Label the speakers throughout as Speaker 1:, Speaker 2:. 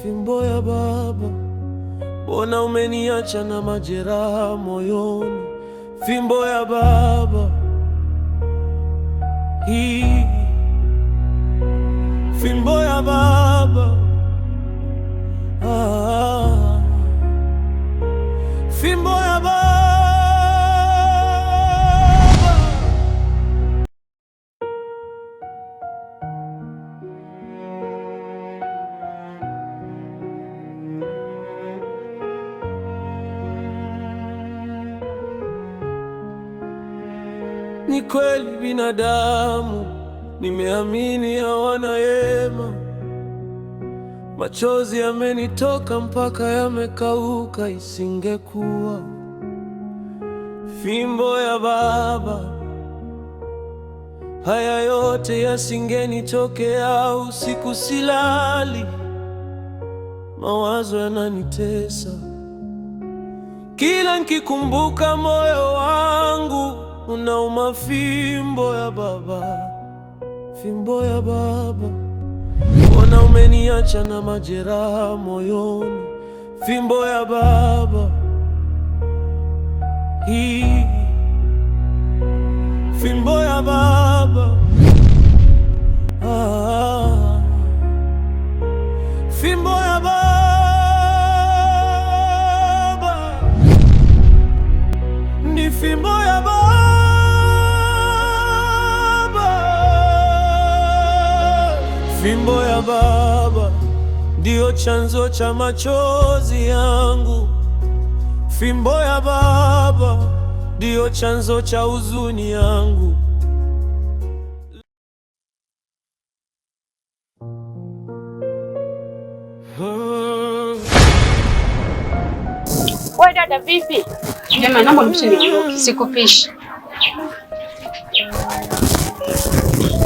Speaker 1: Fimbo ya baba, mbona umeniacha na majeraha moyoni? Fimbo ya baba, hii fimbo ya baba, fimbo ya baba. Ni kweli binadamu, nimeamini hawana wema. Machozi yamenitoka mpaka yamekauka, isingekuwa fimbo ya baba, haya yote yasingenitokea. Usiku silali, mawazo yananitesa. Kila nikikumbuka moyo wangu unauma. Fimbo ya baba, fimbo ya baba, mbona umeniacha na majeraha moyoni? Fimbo ya baba, hii fimbo ya baba, fimbo ya baba, ni fimbo ya baba. Fimbo ya baba ndio chanzo cha machozi yangu. Fimbo ya baba ndio chanzo cha huzuni yangu.
Speaker 2: Wewe dada vipi? Jamaa naomba nipishe niondoke, sikupishi.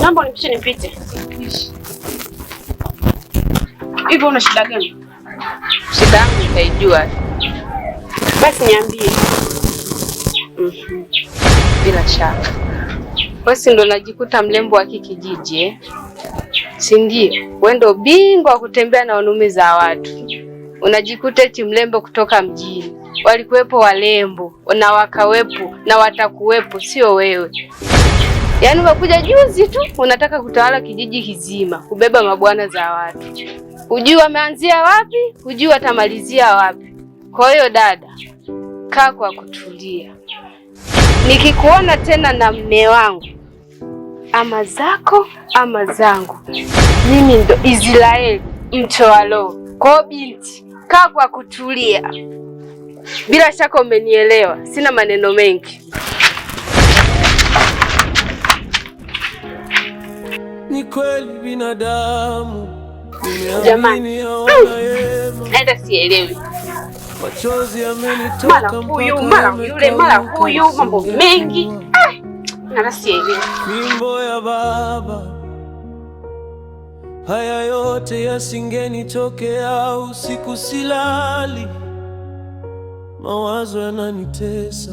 Speaker 2: Naomba nipishe nipite. Hivi una shida gani?
Speaker 3: Shida yangu nitaijua.
Speaker 2: Basi niambie.
Speaker 3: Bila shaka. Wewe ndo najikuta mlembo wa kijiji eh? Si ndio? Wewe ndo bingwa wa kutembea na wanaume za watu. Unajikuta eti mlembo kutoka mjini. Walikuwepo walembo na wakawepo na watakuwepo, sio wewe. Yaani umekuja juzi tu unataka kutawala kijiji kizima, kubeba mabwana za watu. Hujui wameanzia wapi, hujui watamalizia wapi. Kwa hiyo dada, kaa kwa kutulia. Nikikuona tena na mme wangu, ama zako ama zangu, mimi ndo Israeli mtoa roho. Kwa binti, kaa kwa kutulia. Bila shaka umenielewa, sina maneno mengi.
Speaker 1: Ni kweli binadamu,
Speaker 2: jamani, hata sielewi.
Speaker 1: Machozi yamenitoka
Speaker 2: mara huyu mara yule mara huyu, mambo mengi. Hata sielewi.
Speaker 1: Fimbo ya baba, haya yote yasingenitokea. Usiku silali, mawazo yananitesa.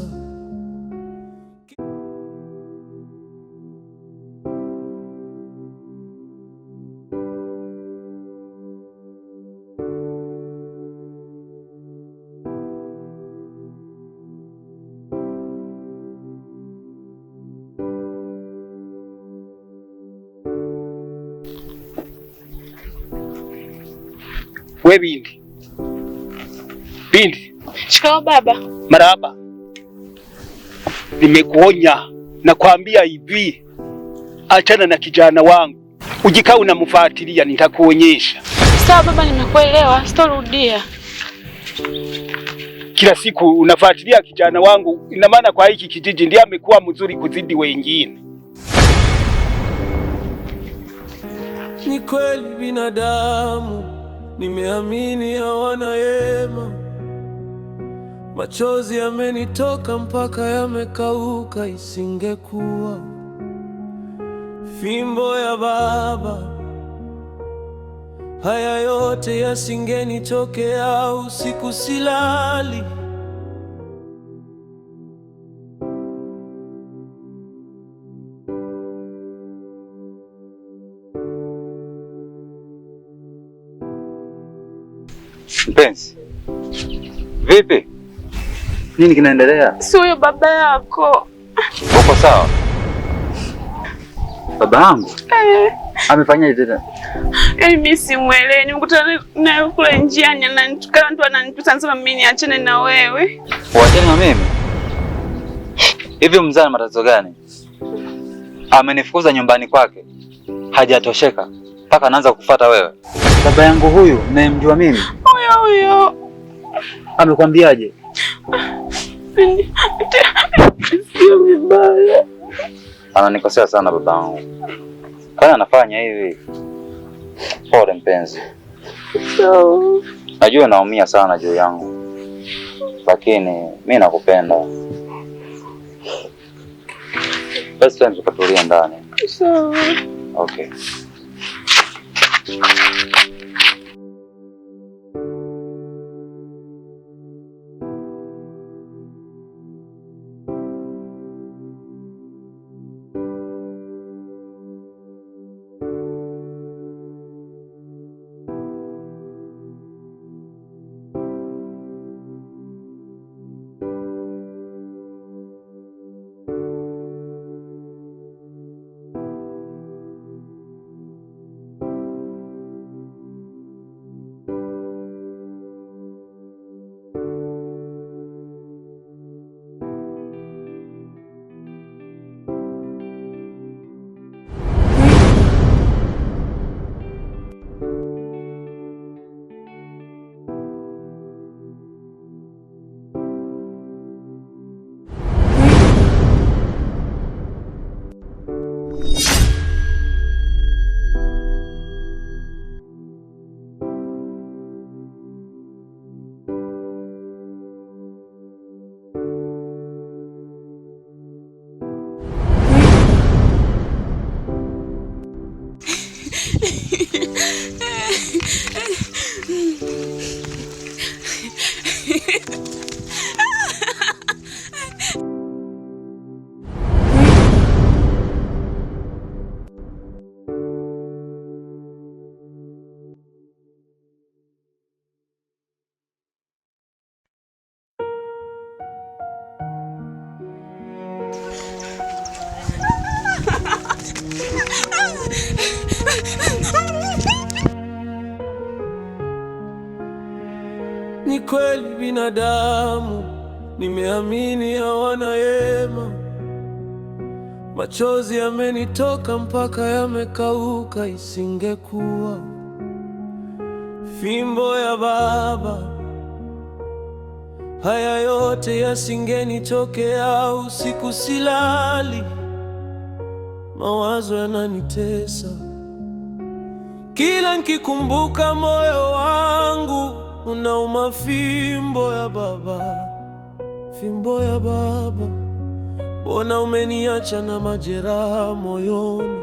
Speaker 4: We Bindi. Bindi.
Speaker 2: Shikamoo baba.
Speaker 4: Marahaba. Nimekuonya na kuambia hivi, achana na kijana wangu. Ujikaa unamfuatilia nitakuonyesha.
Speaker 2: Sawa baba, nimekuelewa, sitorudia.
Speaker 4: Kila siku unafuatilia kijana wangu, ina maana kwa hiki kijiji ndiye amekuwa mzuri kuzidi wengine.
Speaker 1: Ni kweli binadamu, nimeamini hawana wema. Machozi yamenitoka mpaka yamekauka, isingekuwa fimbo ya baba, haya yote yasingenitokea. Usiku silali,
Speaker 5: Mpenzi, vipi? Nini kinaendelea?
Speaker 2: Si huyo baba yako.
Speaker 5: Uko sawa? Baba yangu? Amefanyaje tena?
Speaker 2: Mimi simuelewi. Nimekutana naye kule njiani, ananitukana tu, ananitusa, anasema mimi niachane na wewe.
Speaker 5: Uachane na mimi? Hivi mzaa matatizo gani? Amenifukuza nyumbani kwake, hajatosheka mpaka anaanza kufuata wewe. Baba yangu huyu unayemjua mimi?
Speaker 2: Huyo.
Speaker 5: Amekwambiaje?
Speaker 2: Sio vibaya.
Speaker 5: Ananikosea sana baba yangu. Kwani anafanya hivi? Pole mpenzi.
Speaker 2: So,
Speaker 5: najua naumia sana juu yangu, lakini mimi nakupenda. Basi tukatulia ndani.
Speaker 2: So.
Speaker 5: Okay.
Speaker 1: Ni kweli binadamu, nimeamini hawana yema. Machozi yamenitoka mpaka yamekauka. Isingekuwa fimbo ya baba, haya yote yasingenitokea. Usiku silali, mawazo yananitesa. Kila nikikumbuka moyo wangu unauma. Fimbo ya baba, fimbo ya baba, mbona umeniacha na majeraha moyoni?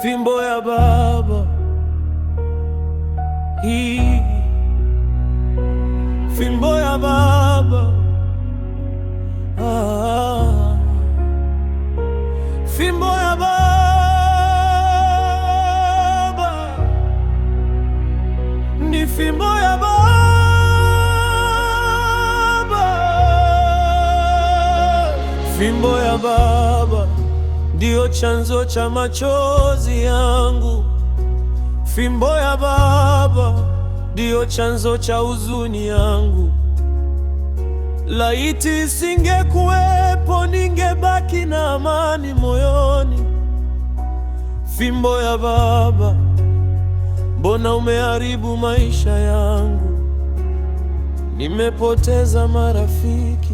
Speaker 1: Fimbo ya baba hii, fimbo ya baba, fimbo ya baba, ni fimbo ya baba. Fimbo ya baba ndio chanzo cha machozi yangu. Fimbo ya baba ndio chanzo cha huzuni yangu. Laiti isingekuwepo, ningebaki na amani moyoni. Fimbo ya baba, mbona umeharibu maisha yangu? Nimepoteza marafiki,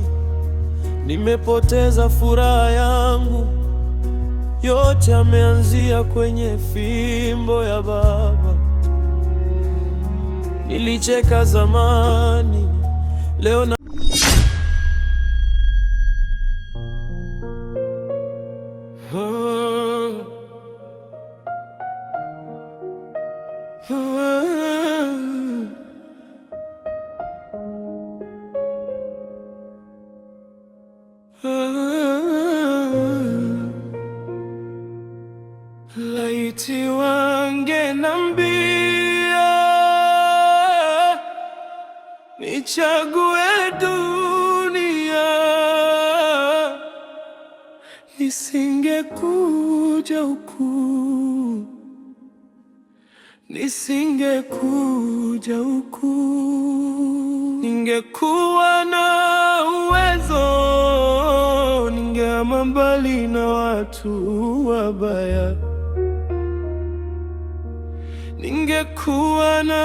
Speaker 1: nimepoteza furaha yangu. Yote yameanzia kwenye fimbo ya baba. Nilicheka zamani, leo na laiti wangenambia nichague dunia, nisingekuja huku, nisingekuja huku. Ningekuwa na uwezo, ningehama mbali na watu wabaya. Ningekuwa na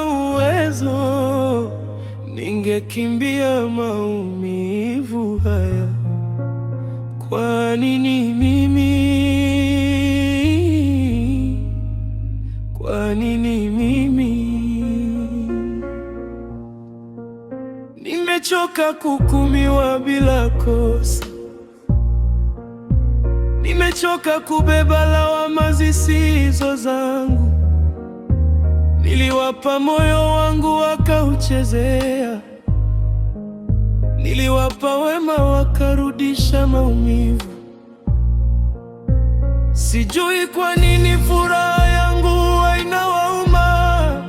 Speaker 1: uwezo, ningekimbia maumivu haya. Kwa nini mimi? Kwa nini mimi? Nimechoka kuhukumiwa bila kosa. Nimechoka kubeba lawama zisizo zangu. Niliwapa moyo wangu wakauchezea. Niliwapa wema wakarudisha maumivu. Sijui kwa nini furaha yangu inawauma.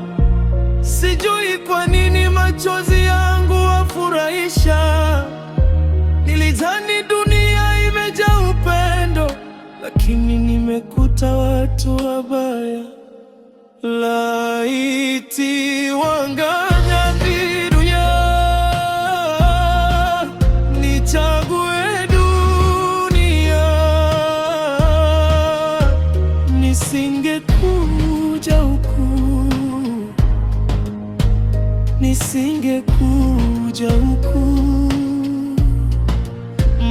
Speaker 1: Sijui kwa nini machozi yangu wafurahisha. Nilidhani dunia imejaa upendo, lakini nimekuta watu wabaya. Laiti wangeniambia dunia, nichague dunia, nisingekuja huku, nisingekuja huku.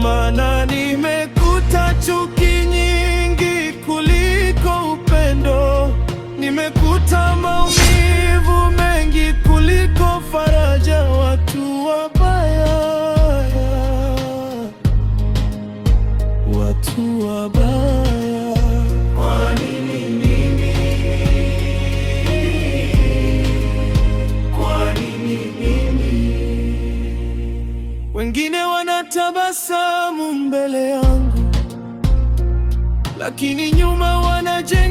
Speaker 1: Maana nimekuta chuki nyingi kuliko upendo. Nimekuta maumivu mengi kuliko faraja. Watu wabaya, watu wabaya. Kwa nini mimi? Kwa nini mimi? Wengine wanatabasamu mbele yangu, lakini nyuma wanaje